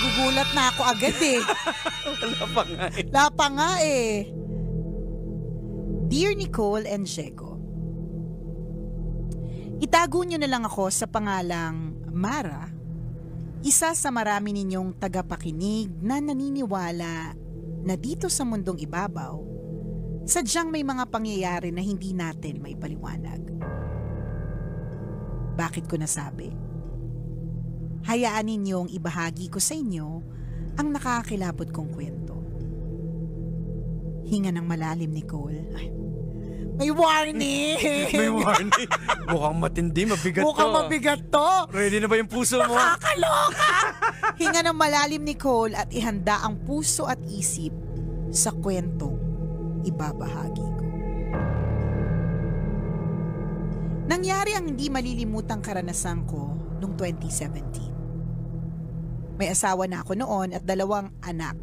Nagugulat na ako agad eh. Wala pa nga eh. Dear Nicole and Diego, itago niyo na lang ako sa pangalang Mara, isa sa marami ninyong tagapakinig na naniniwala na dito sa mundong ibabaw, sadyang may mga pangyayari na hindi natin maipaliwanag. Bakit ko nasabi? Hayaan ninyong ibahagi ko sa inyo ang nakakakilabot kong kwento. Hinga ng malalim, Nicole. Ay, may warning! May warning. Mukhang matindi, mabigat to. Mukhang mabigat to. Ready na ba yung puso mo? Nakakaloka! Hinga ng malalim, Nicole, at ihanda ang puso at isip sa kwentong ibabahagi ko. Nangyari ang hindi malilimutang karanasan ko noong 2017. May asawa na ako noon at 2 anak.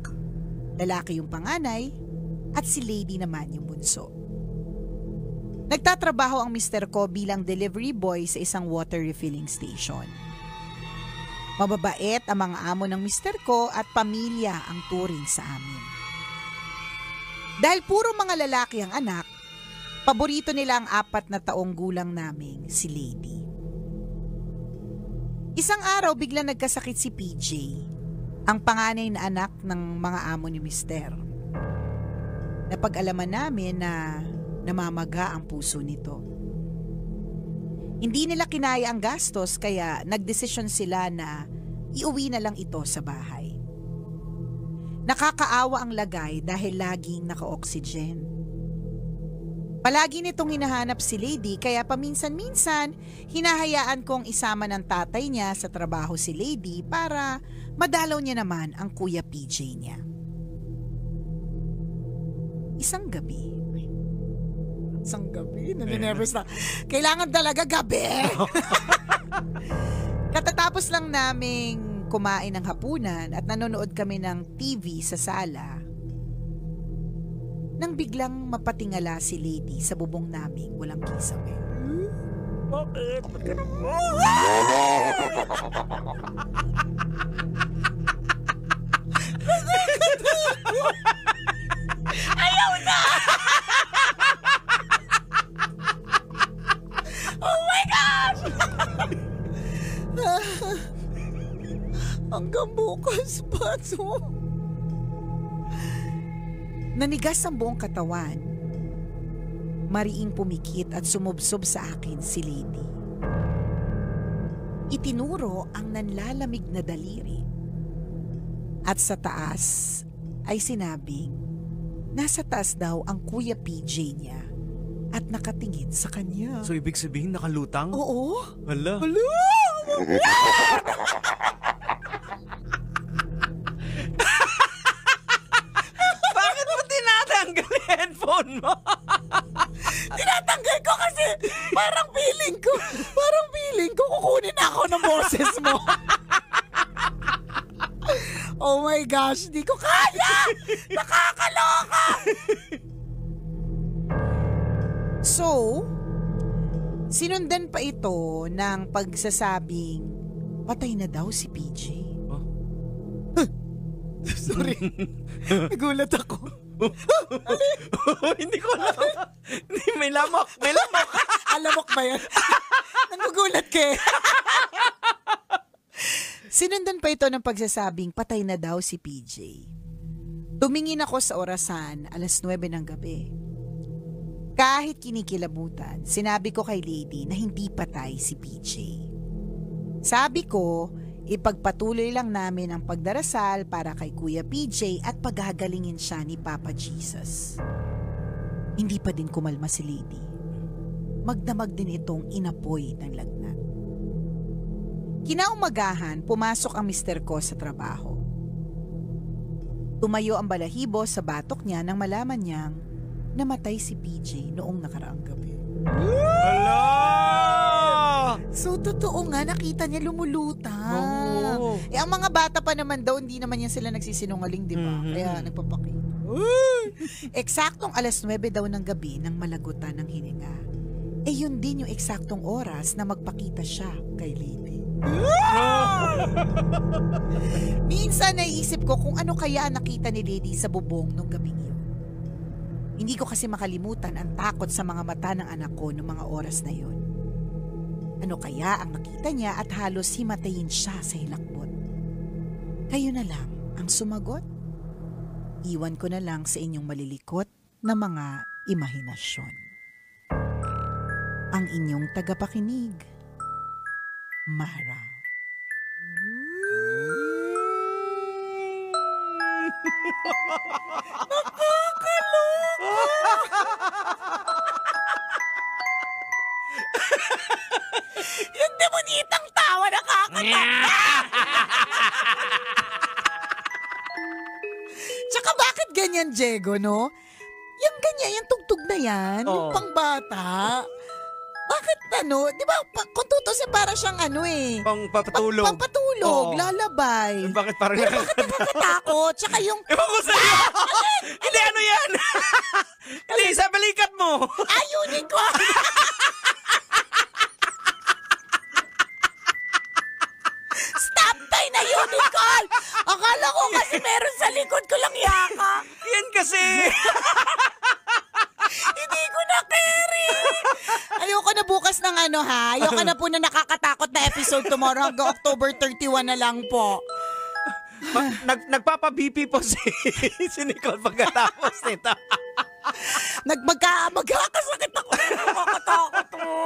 Lalaki yung panganay at si Lady naman yung bunso. Nagtatrabaho ang mister ko bilang delivery boy sa isang water refilling station. Mababait ang mga amo ng mister ko at pamilya ang turing sa amin. Dahil puro mga lalaki ang anak, paborito nila ang 4 na taong gulang naming si Lady. Isang araw biglang nagkasakit si PJ, ang panganay na anak ng mga amo ni mister. Napag-alaman namin na namamaga ang puso nito. Hindi nila kinaya ang gastos kaya nagdesisyon sila na iuwi na lang ito sa bahay. Nakakaawa ang lagay dahil laging naka-oxygen. Palagi nitong hinahanap si Lady kaya paminsan-minsan hinahayaan kong isama ng tatay niya sa trabaho si Lady para madalaw niya naman ang Kuya PJ niya. Isang gabi, naninervous na. Kailangan talaga gabi. Katatapos lang naming kumain ng hapunan at nanonood kami ng TV sa sala, nang biglang mapatingala si Lady sa bubong naming walang kisame. Bakit? Ba't ka Ayaw na! Oh my gosh! Hanggang bukas pa to. Nanigas ang buong katawan. Mariing pumikit at sumubsob sa akin si Lady. Itinuro ang nanlalamig na daliri. At sa taas ay sinabing nasa taas daw ang Kuya PJ niya at nakatingin sa kanya. So ibig sabihin nakalutang? Oo. Hala. Bakit mo tinatanggal yung headphone mo? Tinatanggal ko kasi parang feeling ko kukunin ako ng boses mo. Oh my gosh, di ko kaya! Nakakaloka! So, sinundan pa ito ng pagsasabing patay na daw si PJ. Huh? Sorry, nagulat ako. Hindi ko alam. May lamok. Alamok ba yan? Nagugulat ka eh. Sinundan pa ito ng pagsasabing patay na daw si PJ. Tumingin ako sa orasan, 9:00 ng gabi. Kahit kinikilabutan, sinabi ko kay Lady na hindi patay si PJ. Sabi ko, ipagpatuloy lang namin ang pagdarasal para kay Kuya PJ at paghagalingin siya ni Papa Jesus. Hindi pa din kumalma si Lady. Magdamag din itong inapoy ng lagnat. Kinaumagahan, pumasok ang mister ko sa trabaho. Tumayo ang balahibo sa batok niya nang malaman niyang namatay si PJ noong nakaraang gabi. Hala! So, totoo nga, nakita niya lumulutang. Oo. Ang mga bata pa naman daw, hindi naman yan sila nagsisinungaling, di ba? Mm-hmm. Kaya nagpapakita. Eksaktong 9:00 daw ng gabi nang malagutan ng hininga. Yun din yung eksaktong oras na magpakita siya kay Lady. Minsan naiisip ko kung ano kaya nakita ni Lady sa bubong nung gabing yun. Hindi ko kasi makalimutan ang takot sa mga mata ng anak ko noong mga oras na yun. Ano kaya ang nakita niya at halos himatayin siya sa hilakbot? Kayo na lang ang sumagot. Iwan ko na lang sa inyong malilikot na mga imahinasyon. Ang inyong tagapakinig, Mara. Yung demonitang tawa nakakatakot. Tsaka bakit ganyan, Diego, no? Yung ganyan, yung tugtog na yan, yung pangbata. Bakit di ba, kung tutusin para siyang Pangpatulog. Pampatulog, lalabay. Bakit parang Pero bakit nakakatakot? Tsaka yung... Ewan ko sa'yo! Hindi, ano yan? Hindi, sa balikat mo! Unicorn! Stop tayo na unicorn! Akala ko kasi meron sa likod ko lang yaka. Yan kasi! Hindi ko na carry. Ayoko na bukas ng Ayoko na po na nakakatakot na episode tomorrow hanggang October 31 na lang po. Nagpapa-BP po si Nicole pagkatapos nito. Magkakasakit ako.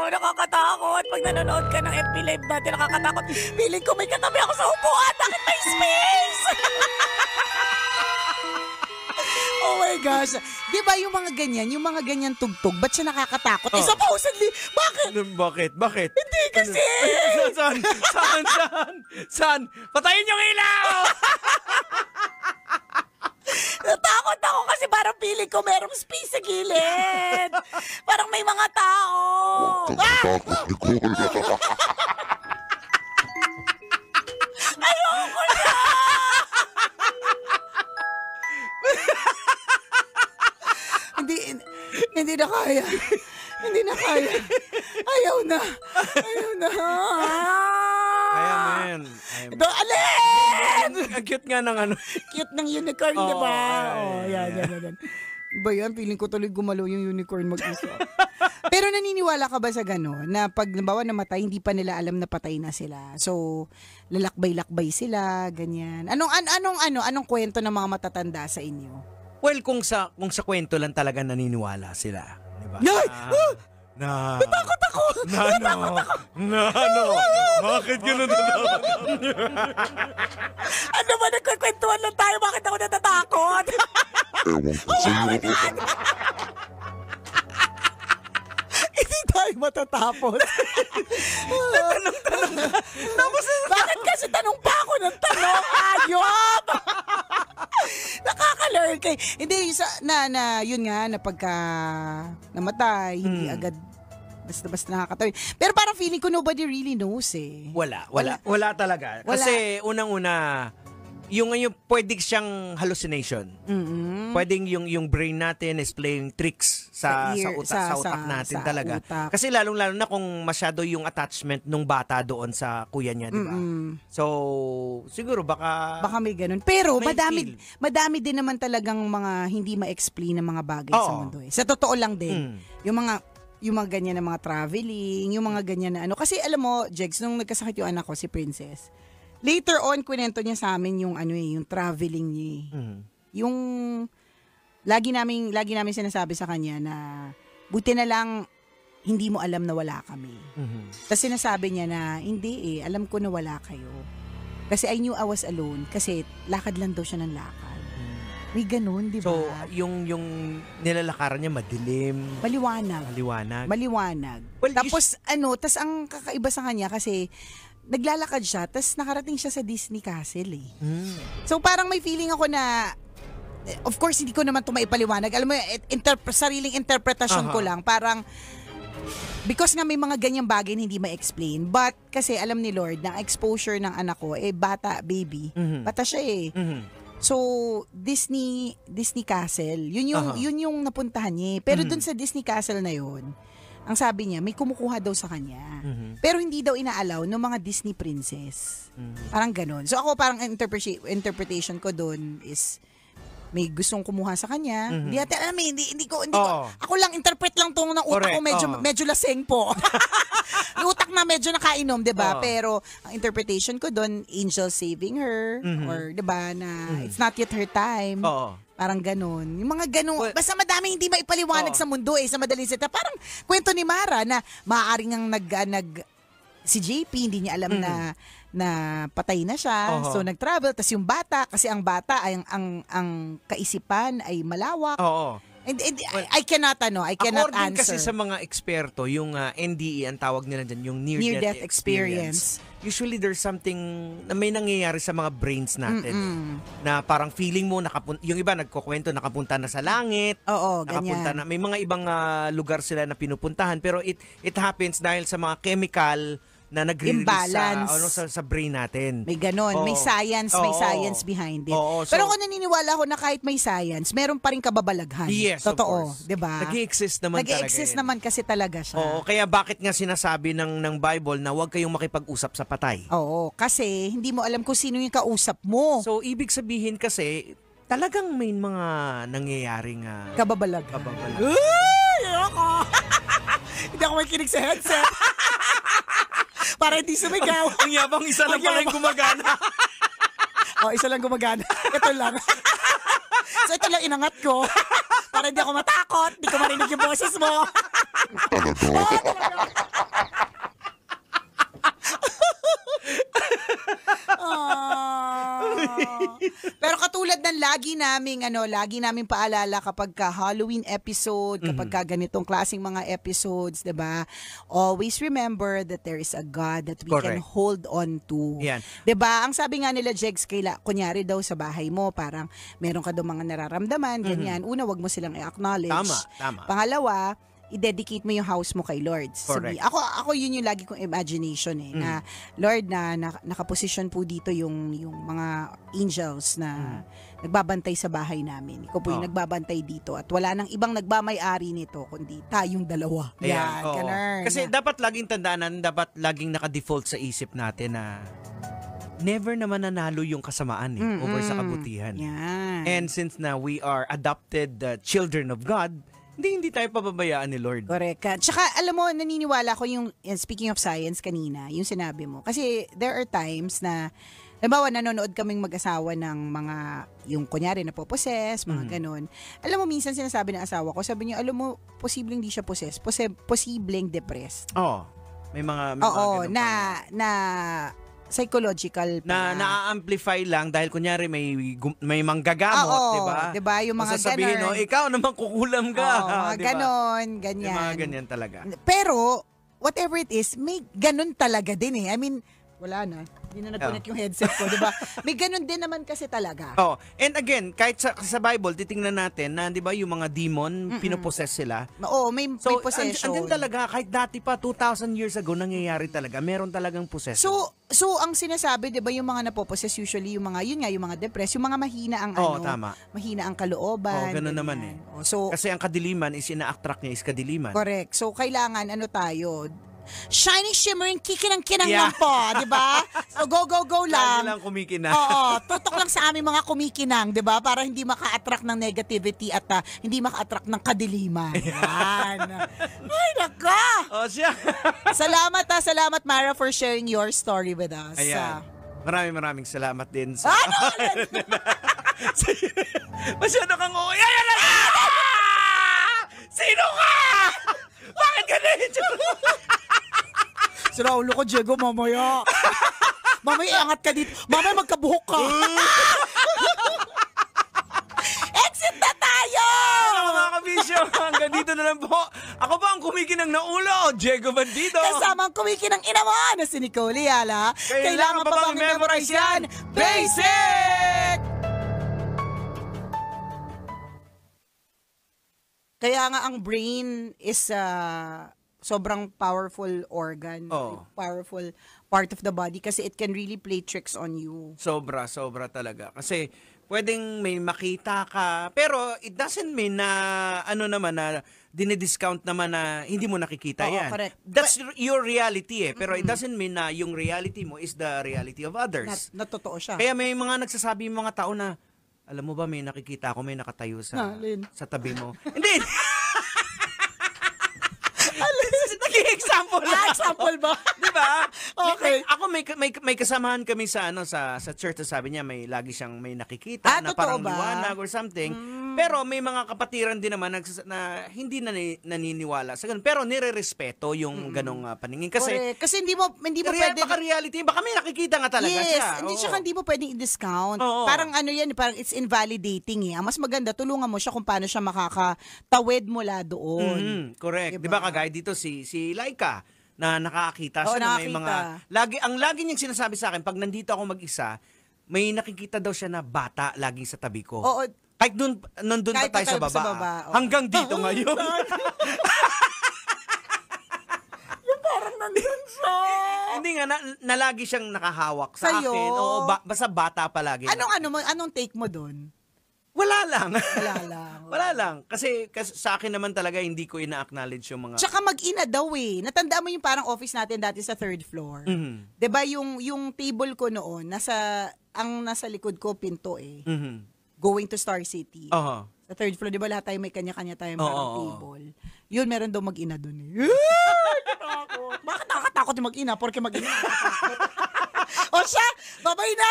Nakakatakot. Pag nanonood ka ng FB Live natin, nakakatakot. Feeling ko may katabi ako sa upuan. Bakit may space? Oh my gosh. Di ba yung mga ganyan tugtog, ba't siya nakakatakot? Supposedly, bakit? Bakit? Hindi kasi. Saan? Patayin yung ilaw! Natakot ako kasi parang feeling ko merong space sa gilid. Parang may mga tao. Ayoko na! Hindi na kaya. Hindi na kaya. Ayaw na. Kaya mo yan. Ito, alin! Ang cute nga ng Cute ng unicorn, di ba? Yan. Ba yan? Feeling ko tuloy gumalaw yung unicorn mag-isa. Pero naniniwala ka ba sa gano'n? Na pag nabawa namatay, hindi pa nila alam na patay na sila. So, lalakbay-lakbay sila, ganyan. Anong kwento ng mga matatanda sa inyo? Well, kung sa kwento lang talaga naniniwala sila. Diba? Yay! Natakot ako! Bakit gano'n natakot? Ano ba, nagkukwentuhan lang tayo? Bakit ako natatakot? Ewan ko sa'yo. Hindi tayo matatapos. Tanong. Bakit kasi tanong pa ako ng tanong? Ayop! Nakaka-lurk eh. Hindi, yun nga, na pagka namatay, hindi agad basta nakakatawa. Pero parang feeling ko nobody really knows eh. Wala talaga. Kasi unang-una, yung pwede siyang hallucination. Mm-hmm. Pwedeng yung brain natin is playing tricks sa utak natin talaga. Utak. Kasi lalong-lalo na kung masyado yung attachment nung bata doon sa kuya niya, di ba? So, siguro baka may ganun. Pero may madami din naman talagang mga hindi ma-explain na mga bagay sa mundo eh. Sa totoo lang din. Yung mga ganyan na mga traveling, yung mga ganyan na Kasi alam mo, Jegs, nung nagkasakit yung anak ko, si Princess, later on, kwento niya sa amin yung yung traveling niya. Yung lagi namin sinasabi sa kanya na buti na lang hindi mo alam na wala kami. Tapos sinasabi niya na hindi alam ko na wala kayo. Kasi I knew I was alone kasi lakad lang daw siya ng lakad. May ganun, di ba? So, yung nilalakaran niya madilim. Maliwanag. Well, tapos tas ang kakaiba sa kanya kasi naglalakad siya, tas nakarating siya sa Disney Castle eh. So parang may feeling ako na, of course hindi ko naman ito maipaliwanag. Alam mo, sariling interpretasyon ko lang. Parang, because nga may mga ganyang bagay na hindi ma-explain. But kasi alam ni Lord na exposure ng anak ko, bata, baby. Bata siya eh. So, Disney Castle, yun yung napuntahan niya. Pero dun sa Disney Castle na yun, ang sabi niya, may kumukuha daw sa kanya. Pero hindi daw inaalaw ng mga Disney princess. Parang ganun. So ako parang interpretation ko doon is may gustong kumuha sa kanya. Hindi natin alam, hindi ko, ako lang, interpret lang tong ng utak ko, medyo laseng po. Yung utak na medyo nakainom, diba? Pero, ang interpretation ko doon, angel saving her, or diba, na it's not yet her time. Parang ganun. Yung mga ganun. Basta madami hindi maipaliwanag sa mundo sa madaling salita. Parang kwento ni Mara na maaaring ang si JP, hindi niya alam na patay na siya. So nag-travel, tas yung bata, kasi ang bata ay ang kaisipan ay malawak. And I cannot According answer. kasi sa mga eksperto, yung NDE, ang tawag nila dyan, yung near-death experience. Usually there's something na may nangyayari sa mga brains natin. Na parang feeling mo, yung iba nagkukwento, nakapunta na sa langit. Nakapunta ganyan. na, may mga ibang lugar sila na pinupuntahan. Pero it happens dahil sa mga chemical na nagre-release sa brain natin. May ganon. May science behind it. Pero kung naniniwala ako na kahit may science, meron pa rin kababalaghan. Yes, totoo, of course. 'di ba? Nag-i-exist naman talaga. Nag-i-exist naman kasi talaga siya. Kaya bakit nga sinasabi ng Bible na huwag kayong makipag-usap sa patay? Kasi hindi mo alam kung sino yung kausap mo. So, ibig sabihin kasi, talagang may mga nangyayaring Kababalaghan. Ayoko! Hindi ako makikinig sa headset. Para hindi sumigaw. Ang yabang, isa lang pala yung gumagana. Isa lang gumagana. Ito lang. So ito lang inangat ko. Para hindi ako matakot. Hindi ko marinig yung boses mo. Pero katulad ng lagi naming paalala kapag ka Halloween episode, kapag ka ganitong klaseng mga episodes, 'di ba? Always remember that there is a God that we can hold on to. 'Di ba? Ang sabi nga nila, Jegs, kunyari daw sa bahay mo, parang meron ka daw mga nararamdaman, ganyan. Una, wag mo silang i-acknowledge. Tama. Pangalawa, i-dedicate mo yung house mo kay Lord. Correct. Ako yun yung lagi kong imagination na Lord, na nakaposisyon po dito yung mga angels na nagbabantay sa bahay namin. Ikaw po yung nagbabantay dito at wala nang ibang nagmamay-ari nito kundi tayong dalawa. Ganun. Kasi dapat laging tandaan, dapat laging naka-default sa isip natin na never naman nanalo yung kasamaan over sa kabutihan. And since na we are adopted children of God, hindi tayo pababayaan ni Lord. Correct. Tsaka alam mo, naniniwala ko yung, speaking of science kanina, yung sinabi mo. Kasi there are times na, halimbawa, nanonood kaming mag-asawa ng mga, yung kunyari napoposes, mga ganun. Alam mo, minsan sinasabi ng asawa ko, sabi niya, alam mo, posibleng di siya poses, posibleng depressed. May mga ganun na psychological pa. Na-amplify lang dahil kunyari may manggagamot, di ba? Di ba? Yung mga sasabihin, ikaw naman kukulam ka. Mga diba? ganon, ganyan. Yung mga ganyan talaga. Pero, whatever it is, may ganon talaga din I mean, wala na. Hindi na nag-connect yung headset ko, di ba? May ganun din naman kasi talaga. And again, kahit sa Bible, titingnan natin na, di ba, yung mga demon, pinoposes sila. May possession. Andun talaga, kahit dati pa, 2,000 years ago, nangyayari talaga. Meron talagang possession. So ang sinasabi, di ba, yung mga napoposes, usually, yung mga depressed, yung mga mahina ang tama. mahina ang kalooban. Ganun naman kasi ang kadiliman is ina-attract niya is kadiliman. Correct. So, kailangan, tayo, shining, shimmering, kikinang-kinang lang po, di ba? So, go lang. Lagi lang kumikinang. Tutok lang sa aming mga kumikinang, di ba? Para hindi maka-attract ng negativity at hindi maka-attract ng kadiliman. Yan. Ay, naka! Siya. Salamat, Mara, for sharing your story with us. Ayan. Maraming salamat din sa... Masyado kang uwi. Sino ka? Bakit ganun? Sira ulo ko, Diego, mamaya. Mamaya, iangat ka dito. Mamaya, magkabuhok ka. Exit na tayo! Mga kabisyo, hanggang dito na lang po. Ako ba ang kumikinang na ulo? Diego Bandido. Kasama ang kumikinang ina mo na si Nicole Yala. Kailangan pa bang memorize yan? Basic! Kaya nga ang brain is sobrang powerful organ, powerful part of the body kasi it can really play tricks on you. Sobra talaga. Kasi pwedeng may makita ka, pero it doesn't mean na na dinidiscount naman na hindi mo nakikita yan. Correct. That's your reality pero it doesn't mean na yung reality mo is the reality of others. Na totoo siya. Kaya may mga nagsasabi yung mga tao na, alam mo ba, may nakikita ako, may nakatayo sa tabi mo. Hindi! Nag-example lang. Example ba? Di ba? Okay. Ako may kasamahan kami sa church, sabi niya may lagi siyang may nakikita na parang liwanag or something. Pero may mga kapatiran din naman na hindi naniniwala sa ganun. Pero nire-respeto yung ganong paningin kasi hindi mo pwede baka reality, baka may nakikita nga talaga siya. Hindi siya hindi mo pwedeng i-discount. Parang yan, parang it's invalidating. Ang mas maganda tulungan mo siya kung paano siya makakatawid mula doon. Correct. Diba kagaya dito si Laika na nakakita siya na may mga lagi niyang sinasabi sa akin pag nandito ako mag-isa, may nakikita daw siya na bata laging sa tabi ko. Oo. Kahit nandun pa tayo sa baba. Hanggang dito ngayon. Yung parang nandun siya. Hindi nga na lagi siyang nakahawak sa akin. Oo, basta bata pa lagi. Anong take mo doon? Wala lang. Wala lang. Kasi sa akin naman talaga hindi ko ina-acknowledge yung mga... Tsaka mag-ina daw Natandaan mo yung parang office natin dati sa 3rd floor. Mm-hmm. 'Di ba yung table ko noon, nasa likod ko pinto Going to Star City. Sa 3rd floor, 'di ba lahat tayo may kanya-kanya tayong parang table. Yun, meron daw mag-ina doon Takot. Bakit nakakatakot yung mag-ina? Porque mag-ina nakakatakot. O siya, babay na!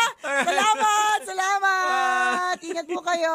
Salamat! Ingat po kayo!